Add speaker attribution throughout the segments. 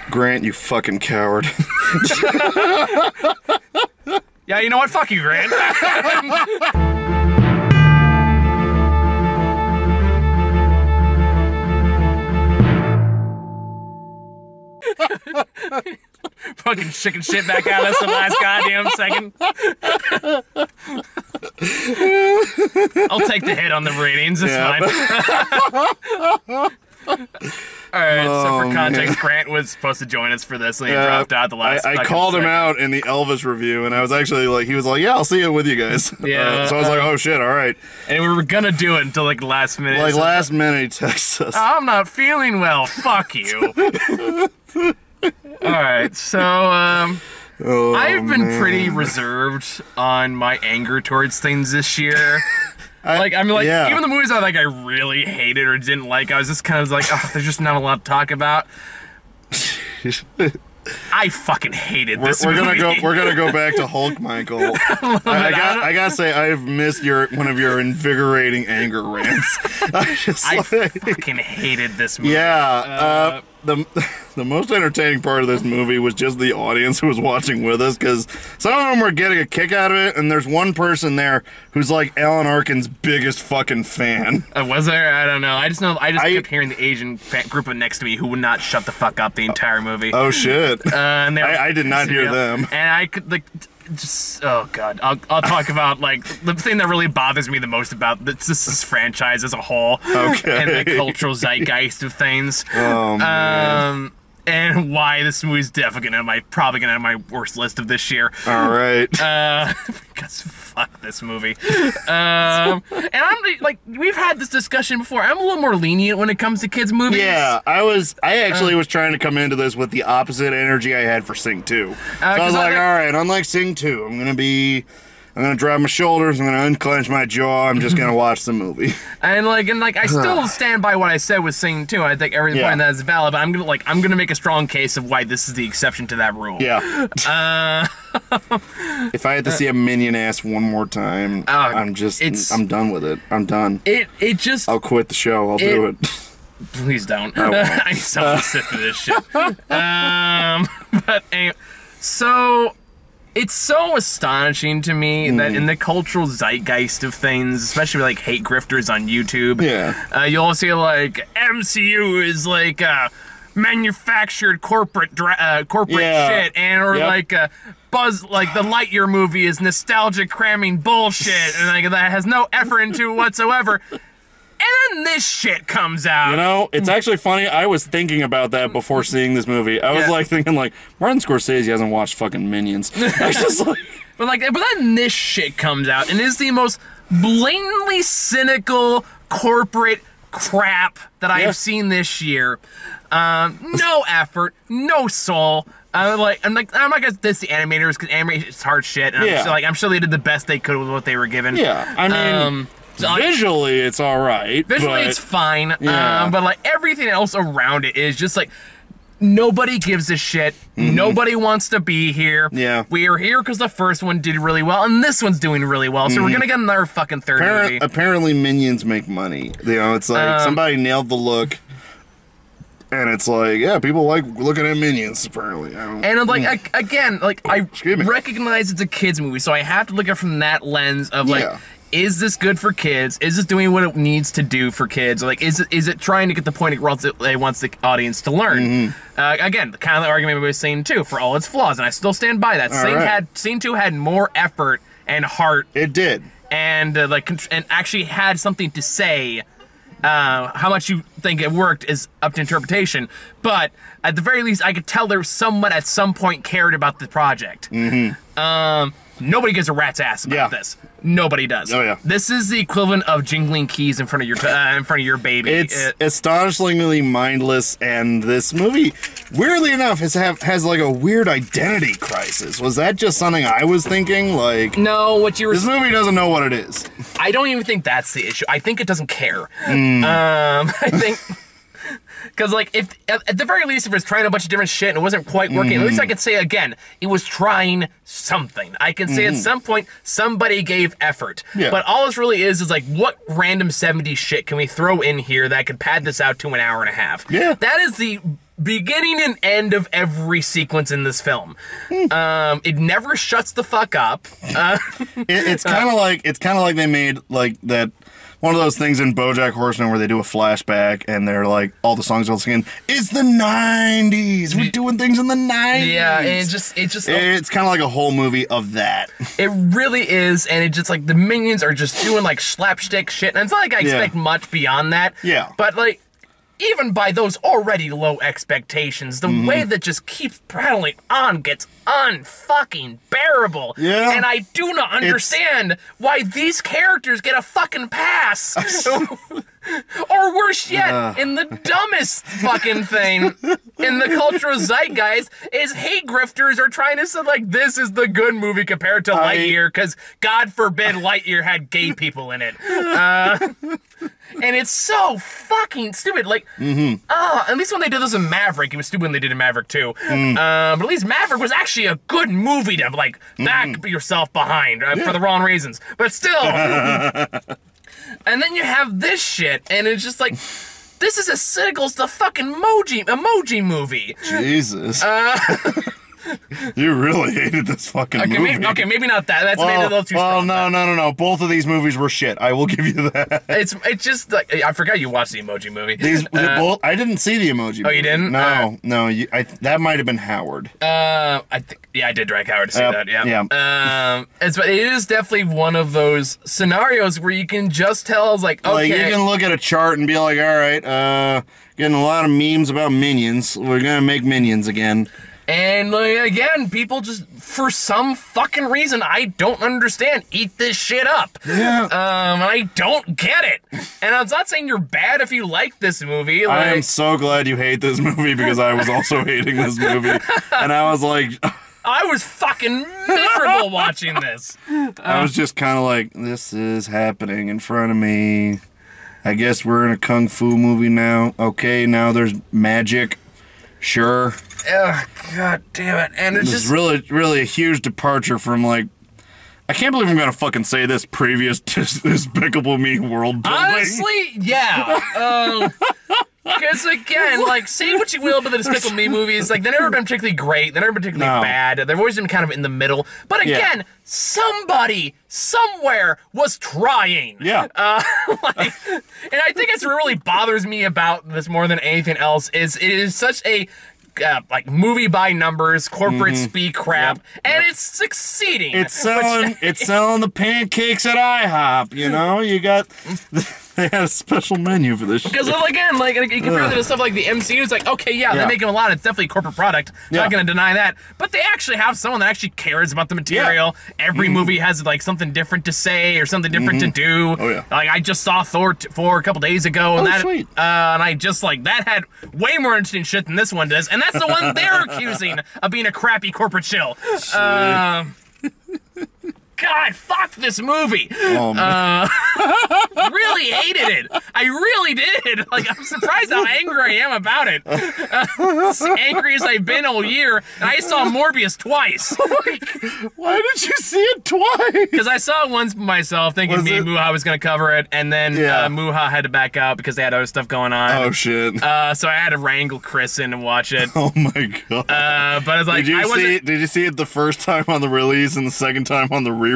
Speaker 1: Grant, you fucking coward.
Speaker 2: Yeah, you know what? Fuck you, Grant. Fucking chicken shit back at us the last goddamn second. I'll take the hit on the ratings. It's fine. Alright, so for context, Grant was supposed to join us for this, and he dropped out the last
Speaker 1: I called him out in the Elvis review, and I was actually like, he was like, yeah, I'll see it with you guys.
Speaker 2: Yeah.
Speaker 1: So I was like, oh shit, alright.
Speaker 2: And we were gonna do it until like last minute.
Speaker 1: Like last minute he texts us.
Speaker 2: I'm not feeling well, fuck you. Alright, so, I've been pretty reserved on my anger towards things this year. Even the movies I really hated or didn't like, I was just kind of like, oh, there's just not a lot to talk about. I fucking hated this movie.
Speaker 1: We're gonna go back to Hulk, Michael. I gotta say, I've missed one of your invigorating anger rants.
Speaker 2: I fucking hated this movie.
Speaker 1: Yeah, the most entertaining part of this movie was just the audience who was watching with us, because some of them were getting a kick out of it, and there's one person there who's like Alan Arkin's biggest fucking fan.
Speaker 2: Was there? I don't know. I just kept hearing the Asian group next to me who would not shut the fuck up the entire movie.
Speaker 1: Oh shit!
Speaker 2: And
Speaker 1: I did not hear them.
Speaker 2: And I could just, oh god, I'll talk about like the thing that really bothers me the most about this franchise as a whole, and the cultural zeitgeist of things. Oh man. And why this movie's definitely probably gonna have my worst list of this year.
Speaker 1: All right.
Speaker 2: Because fuck this movie. And I'm like, we've had this discussion before. I'm a little more lenient when it comes to kids' movies.
Speaker 1: Yeah, I actually was trying to come into this with the opposite energy I had for Sing 2. So I was like, all right, unlike Sing 2, I'm gonna drop my shoulders, I'm gonna unclench my jaw, I'm just gonna watch the movie. And
Speaker 2: I still stand by what I said with Sing 2. I think every point that is valid, but I'm gonna make a strong case of why this is the exception to that rule.
Speaker 1: Yeah. If I had to see a minion ass one more time, I'm done with it. I'm done. I'll quit the show. I'll do it.
Speaker 2: Please don't. I'm so sick of this shit. But anyway, so it's so astonishing to me that in the cultural zeitgeist of things, especially like hate grifters on YouTube, you'll see like MCU is like manufactured corporate shit, like Buzz, like the Lightyear movie is nostalgic cramming bullshit, and like that has no effort into it whatsoever. And then this shit comes out.
Speaker 1: You know, it's actually funny. I was thinking about that before seeing this movie. I was thinking Martin Scorsese hasn't watched fucking Minions. I was just like,
Speaker 2: but then this shit comes out and is the most blatantly cynical corporate crap that I've seen this year. No effort, no soul. I'm not gonna diss the animators because animation is hard shit. And I'm sure they did the best they could with what they were given.
Speaker 1: Yeah, I mean. Visually, it's all right.
Speaker 2: Visually, it's fine. But like everything else around it is just like nobody gives a shit. Nobody wants to be here. Yeah, we are here because the first one did really well, and this one's doing really well. So we're gonna get another fucking third movie.
Speaker 1: Apparently, Minions make money. You know, it's like somebody nailed the look. And it's like, yeah, people like looking at Minions, apparently. I recognize it's a kid's movie, so I have to look at it from that lens of is this good for kids? Is this doing what it needs to do for kids? Like, is it trying to get the point it wants the audience to learn? Again, kind of the argument we were saying too, for all its flaws, and I still stand by that. Scene 2 had more effort and heart. It did,
Speaker 2: and and actually had something to say. How much you think it worked is up to interpretation, but at the very least, I could tell there was someone at some point cared about the project. Nobody gives a rat's ass about this. Nobody does. Oh yeah. This is the equivalent of jingling keys in front of your baby.
Speaker 1: It's astonishingly mindless, and this movie, weirdly enough, has like a weird identity crisis. Was that just something I was thinking? Like,
Speaker 2: no, this
Speaker 1: movie doesn't know what it is.
Speaker 2: I don't even think that's the issue. I think it doesn't care. I think. Because, like, if at the very least, if it's trying a bunch of different shit and it wasn't quite working, at least I could say, again, it was trying something. I can say at some point, somebody gave effort. Yeah. But all this really is like, what random 70s shit can we throw in here that could pad this out to an hour and a half? Yeah. That is the beginning and end of every sequence in this film. It never shuts the fuck up.
Speaker 1: It's kind of like they made like that. One of those things in BoJack Horseman where they do a flashback and they're like, all the songs all singing, it's the 90s. We're doing things in the 90s.
Speaker 2: Yeah, and
Speaker 1: it's kind of like a whole movie of that.
Speaker 2: It really is, and it just like the minions are just doing like slapstick shit, and it's not like I expect much beyond that.
Speaker 1: Yeah.
Speaker 2: But like, even by those already low expectations, the way that just keeps prattling on gets unfucking bearable.
Speaker 1: Yeah.
Speaker 2: And I do not understand why these characters get a fucking pass. Or worse yet, in the dumbest fucking thing in the cultural zeitgeist is hate grifters are trying to say like this is the good movie compared to Lightyear because God forbid Lightyear had gay people in it. And it's so fucking stupid. Like, at least when they did this in Maverick, it was stupid when they did in Maverick too. But at least Maverick was actually a good movie to like back yourself behind for the wrong reasons. But still. And then you have this shit, and it's just like, this is as cynical as the fucking emoji movie.
Speaker 1: Jesus. You really hated this fucking movie.
Speaker 2: Maybe not that. That's maybe a little too strong.
Speaker 1: No. Both of these movies were shit. I will give you that.
Speaker 2: It's just like, I forgot you watched the Emoji Movie.
Speaker 1: I didn't see the Emoji Movie.
Speaker 2: Oh, you didn't?
Speaker 1: No. That might have been Howard.
Speaker 2: I did drag Howard to see that. Yeah. It is definitely one of those scenarios where you can just tell, like, okay.
Speaker 1: Like, you can look at a chart and be like, all right, getting a lot of memes about Minions. We're gonna make Minions again.
Speaker 2: And, like, again, people just, for some fucking reason I don't understand, eat this shit up.
Speaker 1: Yeah.
Speaker 2: And I don't get it. And I'm not saying you're bad if you like this movie. Like,
Speaker 1: I am so glad you hate this movie because I was also hating this movie. And I was like...
Speaker 2: I was fucking miserable watching this.
Speaker 1: I was just kind of like, this is happening in front of me. I guess we're in a kung fu movie now. Okay, now there's magic. Sure.
Speaker 2: Oh, god damn it. And it's just
Speaker 1: really, really a huge departure from, like, I can't believe I'm gonna fucking say this previous to Despicable Me world building.
Speaker 2: Honestly, yeah. Because again, like, say what you will about the Despicable Me movies, like, they've never been particularly great, they've never been particularly bad, they've always been kind of in the middle. But again, somebody, somewhere was trying.
Speaker 1: Yeah.
Speaker 2: And I think it's what really bothers me about this more than anything else is it is such a like movie by numbers, corporate speak crap, and it's succeeding.
Speaker 1: It's selling the pancakes at IHOP. You know, you got. They had a special menu for this shit.
Speaker 2: Because, well, again, like, you compare that to stuff like the MCU, it's like, okay, they're making a lot, it's definitely a corporate product, not gonna deny that, but they actually have someone that actually cares about the material. Every movie has, like, something different to say, or something different to do.
Speaker 1: Oh, yeah.
Speaker 2: Like, I just saw Thor 4 a couple days ago, and
Speaker 1: sweet.
Speaker 2: And I just, like, that had way more interesting shit than this one does, and that's the one they're accusing of being a crappy corporate shill. God, fuck this movie.
Speaker 1: Oh, man.
Speaker 2: Really hated it. I really did. Like, I'm surprised how angry I am about it. As angry as I've been all year, and I saw Morbius twice.
Speaker 1: Why did you see it twice?
Speaker 2: Because I saw it once myself, thinking me and Muha was going to cover it, and then Muha had to back out because they had other stuff going on.
Speaker 1: Oh, shit.
Speaker 2: So I had to wrangle Chris in to watch it.
Speaker 1: Oh, my God.
Speaker 2: But I was like,
Speaker 1: did you see it the first time on the release and the second time on the re-release?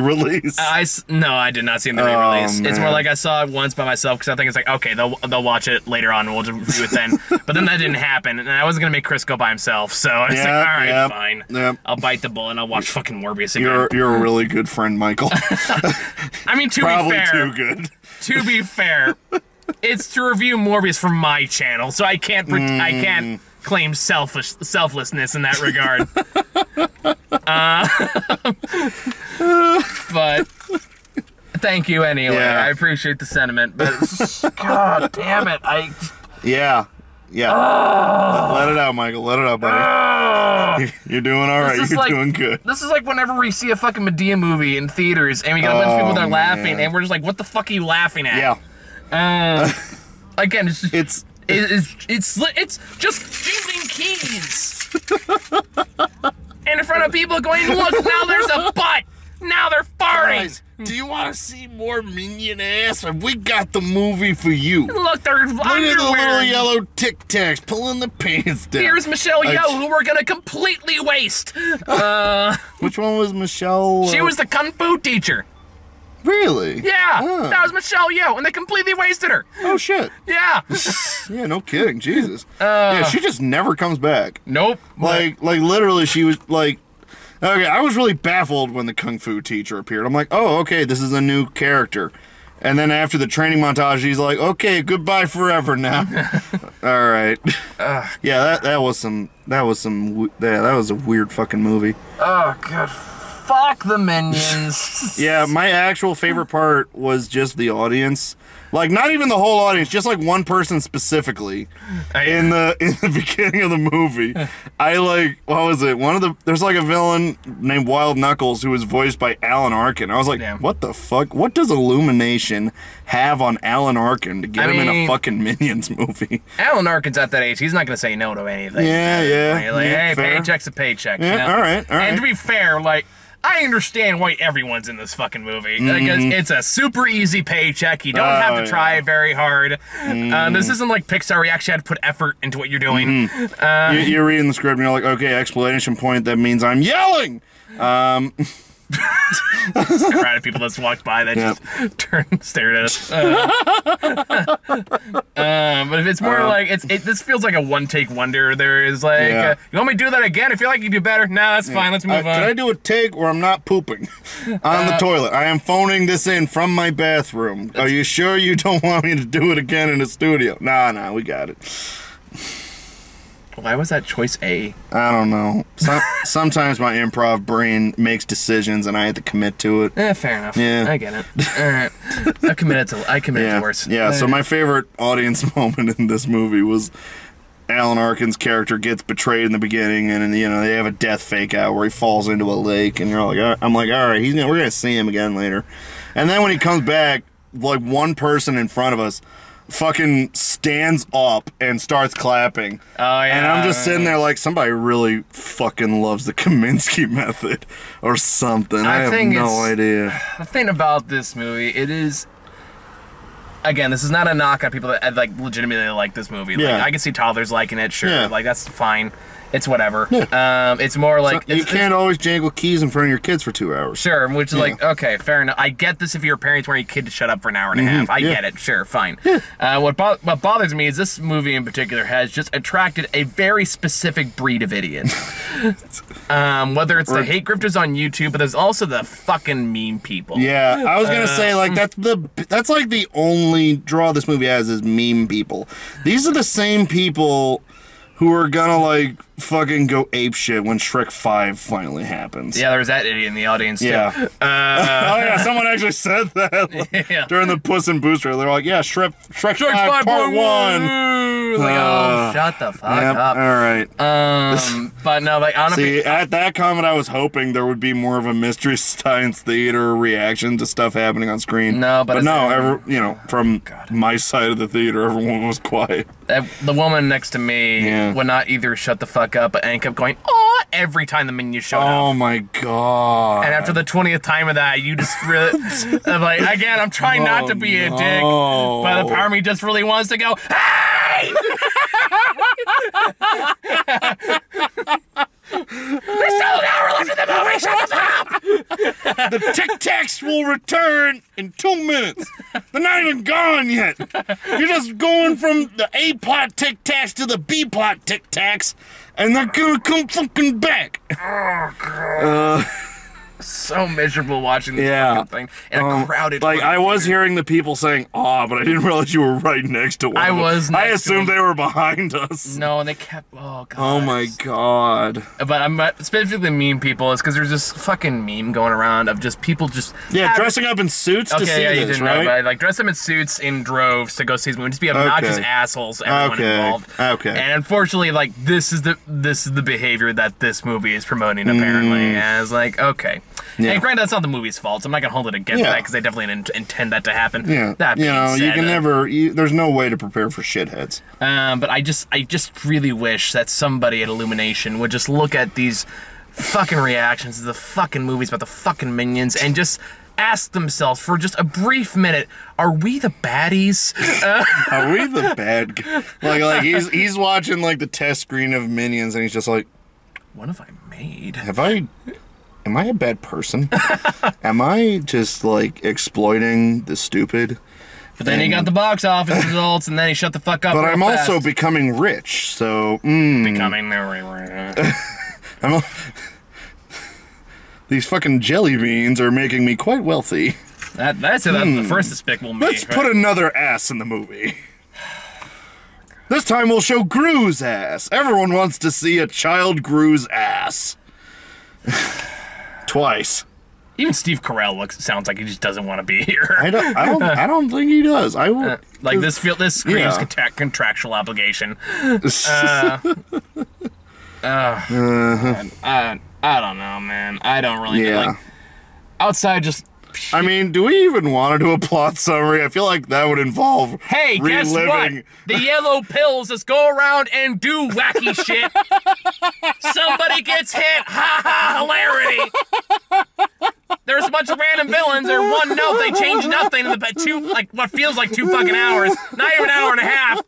Speaker 2: No, I did not see it in the re-release.
Speaker 1: Oh,
Speaker 2: it's more like I saw it once by myself because I think it's like, okay, they'll watch it later on and we'll just review it then. But then that didn't happen, and I wasn't going to make Chris go by himself, so I was like, all right, fine. Yep. I'll bite the bullet and I'll watch fucking Morbius again.
Speaker 1: You're a really good friend, Michael.
Speaker 2: I mean, to
Speaker 1: Probably
Speaker 2: be fair.
Speaker 1: too good.
Speaker 2: To be fair, it's to review Morbius from my channel, so I can't claim selflessness in that regard. But thank you anyway. I appreciate the sentiment, but god damn it,
Speaker 1: Yeah. Let it out, Michael. Let it out, buddy. You're doing all right. You're doing good.
Speaker 2: This is like whenever we see a fucking Medea movie in theaters and we got a bunch of people that are laughing and we're just like, what the fuck are you laughing at?
Speaker 1: Yeah.
Speaker 2: Again, it's just jingling keys in front of people going, look, now there's a butt. Now they're farting. party.
Speaker 1: Do you want to see more minion ass? We got the movie for you.
Speaker 2: Look, they're
Speaker 1: Look at the little yellow Tic Tacs pulling the pants down.
Speaker 2: Here's Michelle Yeoh, who we're gonna completely waste.
Speaker 1: Which one was Michelle?
Speaker 2: She was the kung fu teacher.
Speaker 1: Really?
Speaker 2: Yeah, that was Michelle Yeoh, and they completely wasted her.
Speaker 1: Oh shit.
Speaker 2: Yeah.
Speaker 1: Yeah, no kidding. Jesus. Yeah, she just never comes back.
Speaker 2: Nope.
Speaker 1: Like literally, she was like. Okay, I was really baffled when the kung fu teacher appeared. I'm like, oh, okay, this is a new character. And then after the training montage, he's like, okay, goodbye forever now. All right. Yeah, that was a weird fucking movie.
Speaker 2: Oh god, fuck the minions.
Speaker 1: Yeah, my actual favorite part was just the audience. Like, not even the whole audience, just like one person specifically in the beginning of the movie. What was it? There's like a villain named Wild Knuckles who was voiced by Alan Arkin. I was like, what the fuck? What does Illumination have on Alan Arkin to get him in a fucking Minions movie?
Speaker 2: Alan Arkin's at that age. He's not going to say no to anything.
Speaker 1: Yeah.
Speaker 2: Like, hey,
Speaker 1: fair.
Speaker 2: Paycheck's a paycheck.
Speaker 1: Yeah,
Speaker 2: you know?
Speaker 1: all right.
Speaker 2: And to be fair, like, I understand why everyone's in this fucking movie. Because it's a super easy paycheck. You don't have to try very hard. This isn't like Pixar. You actually had to put effort into what you're doing.
Speaker 1: You're reading the script and you're like, okay, explanation point. That means I'm yelling.
Speaker 2: Just crowd of people that just walked by that just turned and stared at us. But if it's more like this feels like a one-take wonder. There is like, you want me to do that again? I feel like you do better. Nah, that's fine. Let's move on.
Speaker 1: Can I do a take where I'm not pooping on the toilet? I am phoning this in from my bathroom. Are you sure you don't want me to do it again in the studio? Nah, we got it.
Speaker 2: Why was that choice A?
Speaker 1: I don't know. Sometimes my improv brain makes decisions and I have to commit to it.
Speaker 2: Fair enough.
Speaker 1: Yeah.
Speaker 2: I get it. All right. I committed to worse.
Speaker 1: Yeah, so my favorite audience moment in this movie was Alan Arkin's character gets betrayed in the beginning, and you know they have a death fake out where he falls into a lake, and you're like, I'm like, all right, we're gonna see him again later, and then when he comes back, like one person in front of us fucking stands up and starts clapping.
Speaker 2: Oh yeah.
Speaker 1: And I'm just sitting there like somebody really fucking loves the Kaminsky method or something. I have no idea.
Speaker 2: The thing about this movie, it is. Again, this is not a knock on people that like legitimately like this movie. Like, I can see toddlers liking it, sure. Yeah. Like that's fine. It's whatever. Yeah. It's more like
Speaker 1: you can't always jangle keys in front of your kids for 2 hours.
Speaker 2: Sure, which is like, okay, fair enough. I get this if your parents want your kid to shut up for an hour and a half. I get it. Sure, fine. Yeah. What bothers me is this movie in particular has just attracted a very specific breed of idiot. Whether it's the hate grifters on YouTube, but there's also the fucking meme people.
Speaker 1: Yeah, I was gonna say like that's like the only draw this movie has is meme people. These are the same people who are gonna like fucking go apeshit when Shrek 5 finally happens.
Speaker 2: Yeah, there's that idiot in the audience too.
Speaker 1: Yeah. Oh yeah, someone actually said that during the Puss in Boots trailer. They're like, yeah, Shrek 5 Part 1.
Speaker 2: Like, oh, shut the fuck up.
Speaker 1: All right.
Speaker 2: But no, like honestly,
Speaker 1: see, at that comment, I was hoping there would be more of a Mystery Science Theater reaction to stuff happening on screen.
Speaker 2: No, but
Speaker 1: no, from my side of the theater, everyone was quiet.
Speaker 2: The woman next to me would not either shut the fuck up and kept going, "Aw," every time the menu showed up.
Speaker 1: Oh my god!
Speaker 2: And after the 20th time of that, you just really, like, again, I'm trying not to be a dick, but the part of me just really wants to go, "Hey!" There's still an hour left in the movie. Shut the fuck up!
Speaker 1: The Tic Tacs will return in 2 minutes. They're not even gone yet. You're just going from the A plot Tic Tacs to the B plot Tic Tacs, and they're gonna come fucking back.
Speaker 2: Oh god. So miserable watching this fucking thing in a crowded.
Speaker 1: Like I was hearing the people saying "ah," but I didn't realize you were right next to one. I assumed they were behind us.
Speaker 2: No, and they kept. Oh god.
Speaker 1: Oh my god.
Speaker 2: But I'm specifically meme people is because there's this fucking meme going around of just people just
Speaker 1: dressing up in suits to see this,
Speaker 2: you didn't
Speaker 1: right?
Speaker 2: know, but like dress up in suits in droves to go see this movie. Just be obnoxious assholes. Everyone involved.
Speaker 1: Okay.
Speaker 2: And unfortunately, like this is the behavior that this movie is promoting apparently. And it's like okay. Yeah. And granted, that's not the movie's fault, so I'm not going to hold it against that because they definitely didn't intend that to happen.
Speaker 1: Yeah.
Speaker 2: That
Speaker 1: you can never, there's no way to prepare for shitheads.
Speaker 2: But I just really wish that somebody at Illumination would just look at these fucking reactions to the fucking movies about the fucking Minions and just ask themselves for just a brief minute, are we the baddies?
Speaker 1: Are we the bad guy? Like he's watching like the test screen of Minions, and he's just like,
Speaker 2: what have I made?
Speaker 1: Am I a bad person? Am I just like exploiting the stupid?
Speaker 2: But then he got the box office results, and then he shut the fuck up.
Speaker 1: But I'm
Speaker 2: fast.
Speaker 1: also becoming rich, so
Speaker 2: becoming the.
Speaker 1: These fucking jelly beans are making me quite wealthy.
Speaker 2: That's the first Despicable Me.
Speaker 1: Let's put another ass in the movie. This time we'll show Gru's ass. Everyone wants to see a child Gru's ass. Twice.
Speaker 2: Even Steve Carell sounds like he just doesn't want to be here.
Speaker 1: I don't think he does. I will
Speaker 2: like this screams contractual obligation. I don't know, man. I don't really like outside just.
Speaker 1: I mean, do we even want to do a plot summary? I feel like that would involve
Speaker 2: hey, guess what? The yellow pills just go around and do wacky shit. Somebody gets hit. Ha ha! Hilarity. There's a bunch of random villains. Or one note. They change nothing in the what feels like 2 fucking hours. Not even an hour and a half.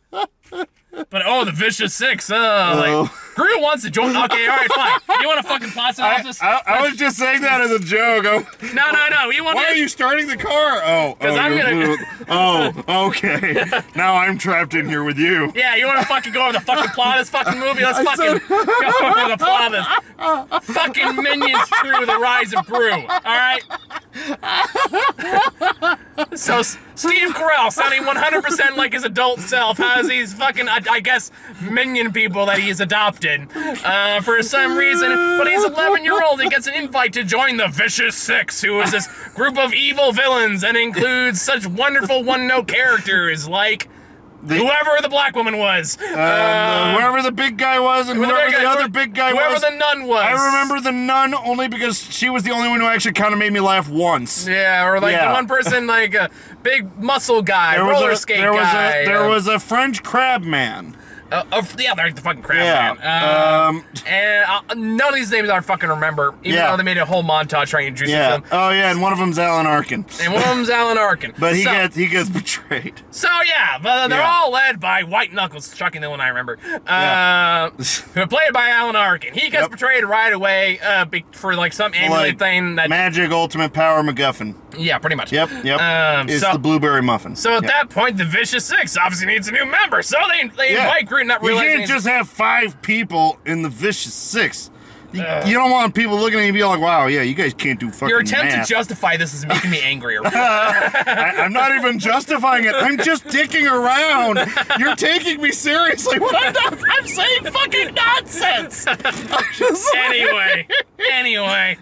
Speaker 2: But the Vicious Six. Gru wants to join. Okay, all right, fine. You want a fucking plot synopsis?
Speaker 1: I was just saying that as a joke.
Speaker 2: No. You want?
Speaker 1: Why are you starting the car?
Speaker 2: Because I'm gonna.
Speaker 1: Okay. Now I'm trapped in here with you.
Speaker 2: Yeah, you want to fucking go over the fucking plot of this fucking movie? Let's go over the plot of this. Fucking Minions through the Rise of Gru. All right. So Steve Carell, sounding 100% like his adult self, has these fucking, I guess, minion people that he's adopted for some reason. But he's 11-year-old. He gets an invite to join the Vicious Six, who is this group of evil villains and includes such wonderful one-note characters like whoever the black woman was.
Speaker 1: Whoever the big guy was and whoever the other big guy was.
Speaker 2: Whoever the nun was.
Speaker 1: I remember the nun only because she was the only one who actually kind of made me laugh once.
Speaker 2: Yeah, or like the one person, like a big muscle guy, roller skate guy.
Speaker 1: There was a French crab man.
Speaker 2: Yeah, they're the fucking crap, man. And none of these names I fucking remember, even though they made a whole montage trying to introduce them.
Speaker 1: Oh, yeah, and one of them's Alan Arkin.
Speaker 2: But
Speaker 1: he gets betrayed.
Speaker 2: So, but they're all led by White Knuckles, shocking the one I remember, played by Alan Arkin. He gets betrayed right away for, like, some amulet thing that...
Speaker 1: Magic Ultimate Power MacGuffin.
Speaker 2: Yeah, pretty much.
Speaker 1: Yep. It's the blueberry muffin.
Speaker 2: So at that point, the Vicious Six obviously needs a new member, so they invite Groot, not realizing...
Speaker 1: You can't just have 5 people in the Vicious Six. You don't want people looking at you and be like, wow, yeah, you guys can't do fucking
Speaker 2: Your attempt
Speaker 1: math.
Speaker 2: to justify this is making me angrier.
Speaker 1: I'm not even justifying it. I'm just dicking around. You're taking me seriously. What I'm saying fucking nonsense.
Speaker 2: Anyway.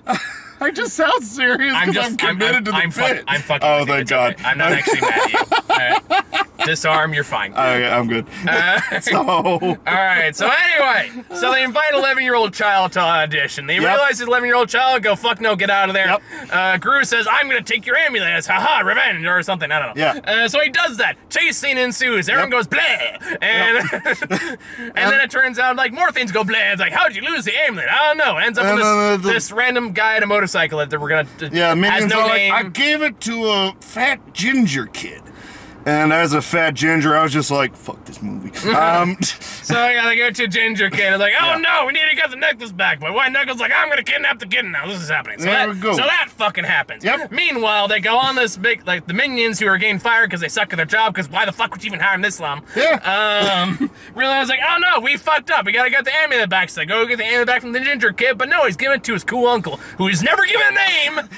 Speaker 1: I just sound serious because I'm committed to the bit.
Speaker 2: I'm fucking.
Speaker 1: Oh, thank God.
Speaker 2: I'm not actually mad at you. Disarm, you're fine.
Speaker 1: Okay, I'm good.
Speaker 2: All right. So anyway, they invite an 11-year-old child to audition. They realize his 11-year-old child go, fuck no, get out of there. Gru says, I'm gonna take your amulet. Haha, revenge or something. I don't know.
Speaker 1: Yeah.
Speaker 2: So he does that. Chase scene ensues. Everyone goes bleh, and then it turns out like more things go bleh. It's like, how'd you lose the amulet? I don't know. Ends up with this random guy at a motorcycle that we're gonna.
Speaker 1: Minions
Speaker 2: no
Speaker 1: are
Speaker 2: name.
Speaker 1: like, I gave it to a fat ginger kid. And as a fat ginger, I was just like, fuck this movie.
Speaker 2: So they go to Ginger Kid. It's like, oh no, we need to get the necklace back. But White Knuckles like, I'm gonna kidnap the kid now. This is happening. So that fucking happens.
Speaker 1: Yep.
Speaker 2: Meanwhile, they go on this big, like the minions who are getting fired because they suck at their job. Because why the fuck would you even hire them this long?
Speaker 1: Yeah.
Speaker 2: Realize like, oh no, we fucked up. We gotta get the amulet back. So they go get the amulet back from the Ginger Kid. But no, he's giving it to his cool uncle, who he's never given a name.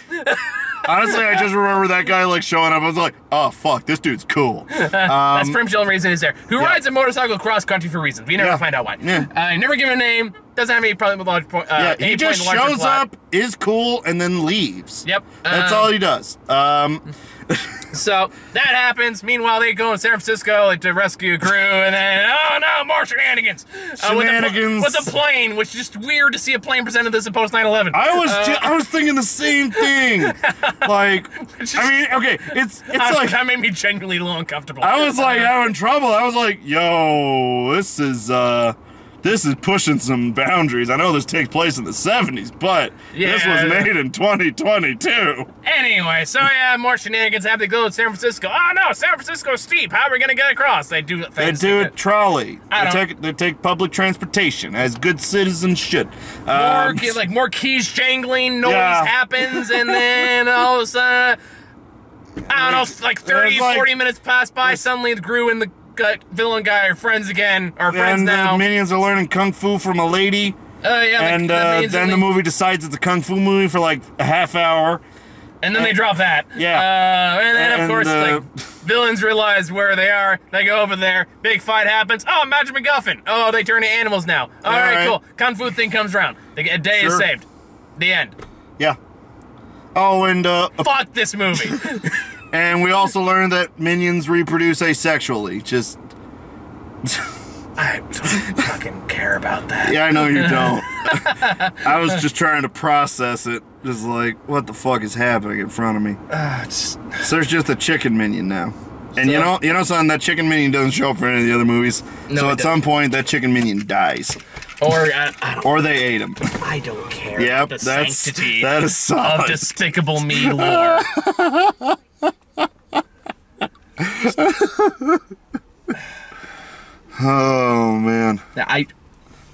Speaker 1: Honestly, I just remember that guy like showing up. I was like, oh fuck, this dude's cool.
Speaker 2: That's pretty much the only reason he's there. Who rides a motorcycle cross country for reasons. We never find out why.
Speaker 1: Yeah.
Speaker 2: Never given a name. Doesn't have any problem with large point.
Speaker 1: He just shows up, is cool, and then leaves.
Speaker 2: Yep.
Speaker 1: That's all he does.
Speaker 2: So that happens. Meanwhile, they go in San Francisco to rescue Gru, and then oh no, more shenanigans. With the plane, which is just weird to see a plane presented this in post 9/11.
Speaker 1: I was thinking the same thing. Like, I mean, okay, it's like
Speaker 2: that made me genuinely a little uncomfortable.
Speaker 1: I was like having trouble. I was like, yo, this this is pushing some boundaries. I know this takes place in the 70s, but this was made in 2022.
Speaker 2: Anyway, so yeah, more shenanigans have to go to San Francisco. Oh no, San Francisco's steep. How are we gonna get across? They do things.
Speaker 1: They do it trolley. They take public transportation as good citizens should.
Speaker 2: More keys jangling, noise happens, and then all of a sudden, I don't know, like 30, 40 minutes pass by, suddenly the Gru and the villain guy are friends again, or friends now.
Speaker 1: And the minions are learning kung fu from a lady. And then the movie decides it's a kung fu movie for like a half hour.
Speaker 2: And then they drop that.
Speaker 1: Yeah.
Speaker 2: And then, of course, like, villains realize where they are. They go over there. Big fight happens. Oh, Magic MacGuffin. Oh, they turn into animals now. All right, cool. Kung fu thing comes around. A day is saved. The end.
Speaker 1: Yeah. Oh, and...
Speaker 2: fuck this movie.
Speaker 1: And we also learned that minions reproduce asexually. Just...
Speaker 2: I don't fucking care about that.
Speaker 1: Yeah, I know you don't. I was just trying to process it. Just like, what the fuck is happening in front of me? So there's just a chicken minion now. And you know something? That chicken minion doesn't show up for any of the other movies. No, so at some point, that chicken minion dies. Or they ate him.
Speaker 2: I don't care.
Speaker 1: Yep,
Speaker 2: the sanctity
Speaker 1: that is solid.
Speaker 2: of Despicable Me lore.
Speaker 1: Oh, man.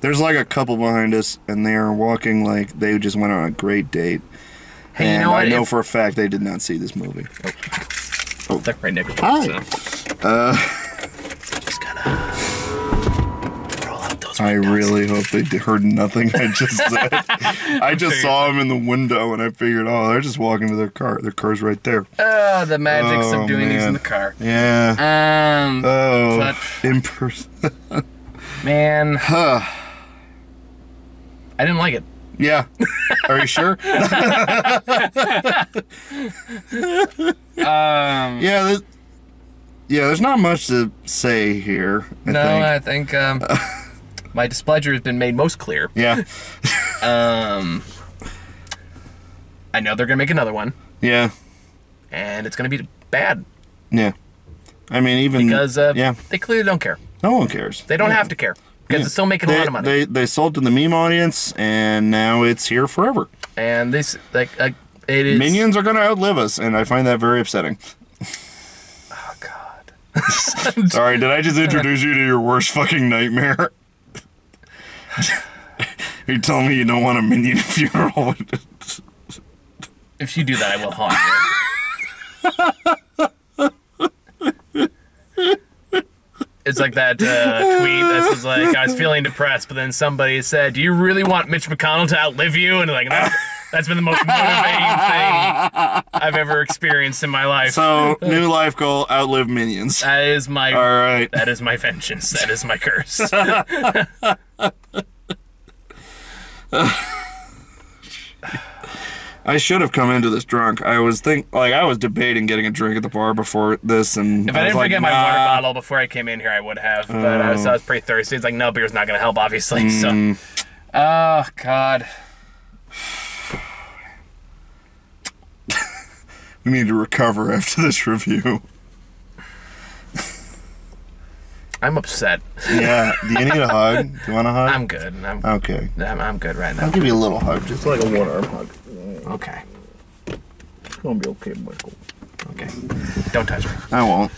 Speaker 2: There's
Speaker 1: like a couple behind us, and they are walking like they just went on a great date. Hey, and you know what? I know for a fact they did not see this movie.
Speaker 2: Oh. They're right next to
Speaker 1: Hi.
Speaker 2: Just gotta roll out those windows.
Speaker 1: I really hope they heard nothing I just said. I just saw them in the window, and I figured, oh, they're just walking to their car. Their car's right there.
Speaker 2: Oh, the magic of doing these in the car.
Speaker 1: Yeah.
Speaker 2: But
Speaker 1: in person.
Speaker 2: Man. I didn't like it.
Speaker 1: Yeah. Are you sure? There's not much to say here.
Speaker 2: I think my displeasure has been made most clear.
Speaker 1: Yeah.
Speaker 2: I know they're gonna make another one.
Speaker 1: Yeah.
Speaker 2: And it's gonna be bad.
Speaker 1: Yeah. I mean,
Speaker 2: because they clearly don't care.
Speaker 1: No one cares.
Speaker 2: They don't have to care. Because it's still making a lot of money.
Speaker 1: They sold to the meme audience, and now it's here forever.
Speaker 2: And this, it is...
Speaker 1: Minions are going to outlive us, and I find that very upsetting.
Speaker 2: Oh, God.
Speaker 1: Sorry, did I just introduce you to your worst fucking nightmare? You're telling me you don't want a minion funeral?
Speaker 2: If you do that, I will haunt you. It's like that tweet that says, like, I was feeling depressed, but then somebody said, do you really want Mitch McConnell to outlive you? And like, that's been the most motivating thing I've ever experienced in my life.
Speaker 1: So, new life goal, outlive minions.
Speaker 2: That is my...
Speaker 1: All right.
Speaker 2: That is my vengeance. That is my curse.
Speaker 1: I should have come into this drunk. I was debating getting a drink at the bar before this, and
Speaker 2: if I didn't forget my water bottle before I came in here, I would have. But I was pretty thirsty. It's like, no, beer's not going to help, obviously. So, oh God,
Speaker 1: we need to recover after this review.
Speaker 2: I'm upset.
Speaker 1: Yeah. Do you need a hug? Do you want a hug?
Speaker 2: I'm good.
Speaker 1: Okay.
Speaker 2: I'm good right now.
Speaker 1: I'll give you a little hug, just like a one-arm hug.
Speaker 2: Okay.
Speaker 1: It's gonna be okay, Michael.
Speaker 2: Okay. Don't touch me.
Speaker 1: I won't.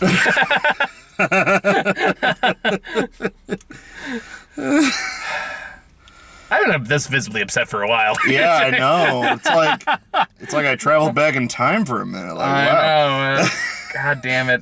Speaker 2: I've been this visibly upset for a while.
Speaker 1: Yeah, I know. It's like I traveled back in time for a minute. Like,
Speaker 2: I know. God damn it.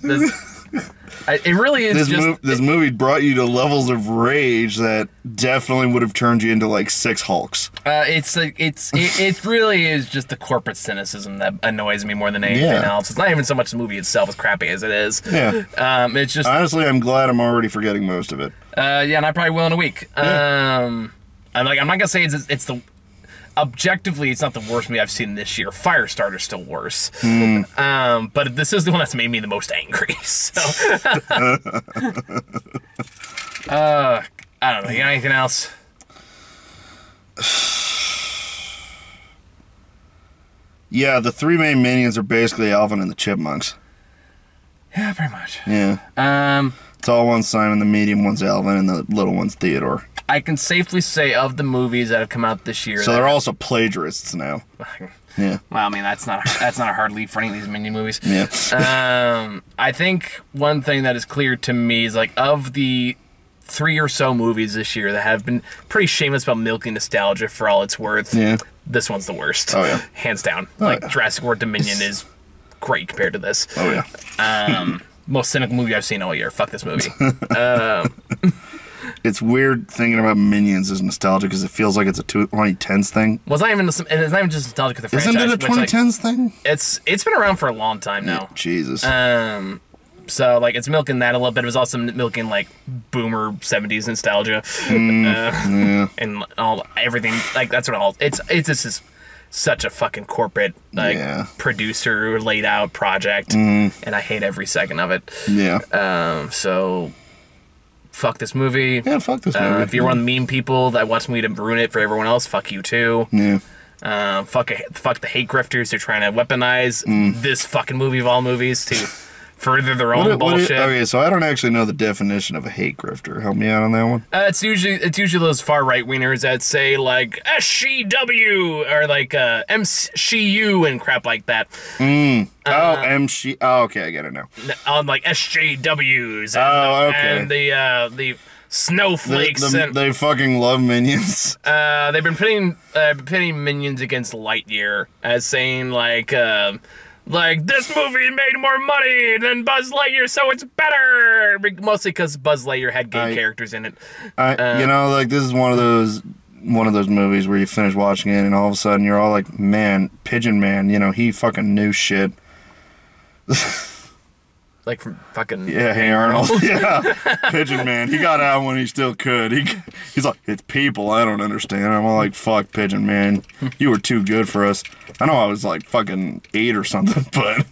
Speaker 2: It really is
Speaker 1: this movie brought you to levels of rage that definitely would have turned you into like 6 Hulks.
Speaker 2: It really is just the corporate cynicism that annoys me more than anything else. It's not even so much the movie itself, as crappy as it is.
Speaker 1: Yeah.
Speaker 2: It's just,
Speaker 1: honestly, I'm glad I'm already forgetting most of it.
Speaker 2: And I probably will in a week. I'm not gonna say it's the. Objectively, it's not the worst movie I've seen this year. Firestarter's still worse. But this is the one that's made me the most angry. So, I don't know. You got anything else?
Speaker 1: Yeah, the 3 main minions are basically Alvin and the Chipmunks.
Speaker 2: Yeah, pretty much.
Speaker 1: Yeah. It's all one Simon, the medium one's Alvin, and the little one's Theodore.
Speaker 2: I can safely say of the movies that have come out this year.
Speaker 1: So they're also plagiarists now. Yeah.
Speaker 2: Well, I mean, that's not a hard leap for any of these Minion movies.
Speaker 1: Yeah.
Speaker 2: I think one thing that is clear to me is, like, of the 3 or so movies this year that have been pretty shameless about milking nostalgia for all it's worth, this one's the worst.
Speaker 1: Oh, yeah.
Speaker 2: Hands down.
Speaker 1: Oh,
Speaker 2: like,
Speaker 1: yeah.
Speaker 2: Jurassic World Dominion is great compared to this.
Speaker 1: Oh, yeah.
Speaker 2: Most cynical movie I've seen all year. Fuck this movie.
Speaker 1: It's weird thinking about Minions as nostalgia because it feels like it's a 2010s thing.
Speaker 2: Well, it's not even just nostalgia for the franchise.
Speaker 1: Isn't it a 2010s thing?
Speaker 2: It's been around for a long time now.
Speaker 1: Jesus.
Speaker 2: So, like, it's milking that a little bit. It was also milking, like, boomer 70s nostalgia. And everything. Like, that's what all... It's this is such a fucking corporate, like, producer laid out project. And I hate every second of it.
Speaker 1: Yeah.
Speaker 2: So... Fuck this movie.
Speaker 1: Yeah, fuck this movie.
Speaker 2: If you're one of the meme people that wants me to ruin it for everyone else, fuck you too.
Speaker 1: Yeah.
Speaker 2: Fuck the hate grifters who are trying to weaponize this fucking movie of all movies to further their own bullshit.
Speaker 1: Okay, so I don't actually know the definition of a hate grifter. Help me out on that one.
Speaker 2: It's usually those far right wieners that say like SCW or like MCU and crap like that.
Speaker 1: MC. Oh, okay, I get it now.
Speaker 2: On like SJWs. And the snowflakes.
Speaker 1: They fucking love Minions.
Speaker 2: They've been pitting Minions against Lightyear as saying like this movie made more money than Buzz Lightyear, so it's better. Mostly because Buzz Lightyear had gay characters in it.
Speaker 1: This is one of those movies where you finish watching it and all of a sudden you're all like, man, Pigeon Man, he fucking knew shit.
Speaker 2: Like from fucking...
Speaker 1: Yeah, Hey Arnold. Yeah, Pigeon Man. He got out when he still could. He's like, it's people I don't understand. I'm all like, fuck, Pigeon Man. You were too good for us. I know I was like fucking 8 or something, but...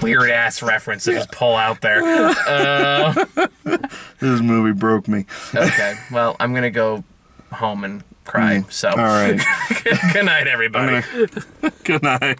Speaker 2: Weird-ass reference to just pull out there.
Speaker 1: This movie broke me.
Speaker 2: Okay, well, I'm going to go home and cry, so...
Speaker 1: All right.
Speaker 2: Good night, everybody.
Speaker 1: Good night.